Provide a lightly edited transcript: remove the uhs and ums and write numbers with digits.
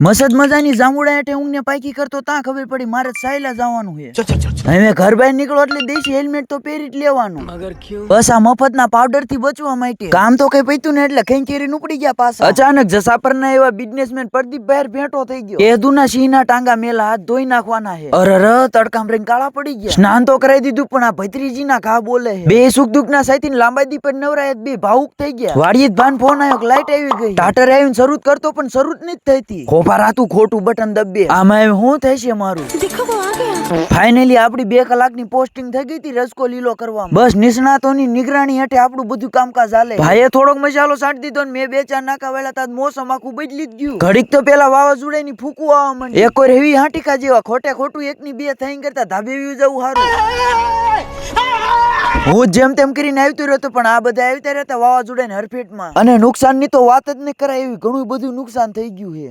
મસદ મજાની જાંબુડા હેઠે ઊંઘને પાકી કરતો તાં ખબર પડી મારે સાયલા જવાનું છે। હવે ઘર બહાર નીકળો એટલે દેશી હેલ્મેટ તો પહેરી જ લેવાનું। બસ આ મફતના પાવડર થી બચવા માટે કામ તો કઈ પૈતું ને એટલે ખેંચેરી ઉપડી ગયા પાછા। અચાનક જસાપરના એવા બિઝનેસમેન પ્રદીપ બહાર ભેટો થઈ ગયો। કેદુના સિંહના ટાંગા મેલા હાથ ધોઈ નાખવાના છે। અરર તડકામ રહીને કાળા પડી ગયા। સ્નાન તો કરાવી દીધું પણ આ ભત્રીજીના ઘા બોલે છે। બે સુખ દુઃખ ના સાથી લાંબા દી પર નવરાય બે ભાવુક થઈ ગયા। વાડીએ ભાન ફોન આવ્યો લાઈટ આવી ગઈ। ટાટર આવીને શરૂ કરતો પણ શરૂ જ નથી થતી। રાતું ખોટું બટન દબે આમાં શું થશે મારું। ફાઇનલી આપડી 2 કલાકની પોસ્ટિંગ થઈ ગઈ હતી રસકો લીલો કરવામાં। બસ નિષ્ણાતોની નિગરાણી હેઠે આપણું બધું કામકાજ હાલે। ભાઈએ થોડોક મસાલો છાંટી દીધો ને મેં 2-4 નાકા વેળા તાજ મોસમ આખું બદલી જ ગયું। ઘડીક તો પેલા વાવાઝોડાની ફૂકું આવવા માંડી। એક વાર હેવી હાંટીકા જેવા ખોટે ખોટું એકની 2 થઈને કરતા ધાબે વ્યુ જવું સારું। હું જેમ તેમ કરીને આવતો રહ્યો પણ આ બધા આવતા રહેતા વાવાઝોડાની હરફેટમાં અને નુકસાનની તો વાત જ ન કરાય એવી ઘણું બધું નુકસાન થઈ ગયું છે।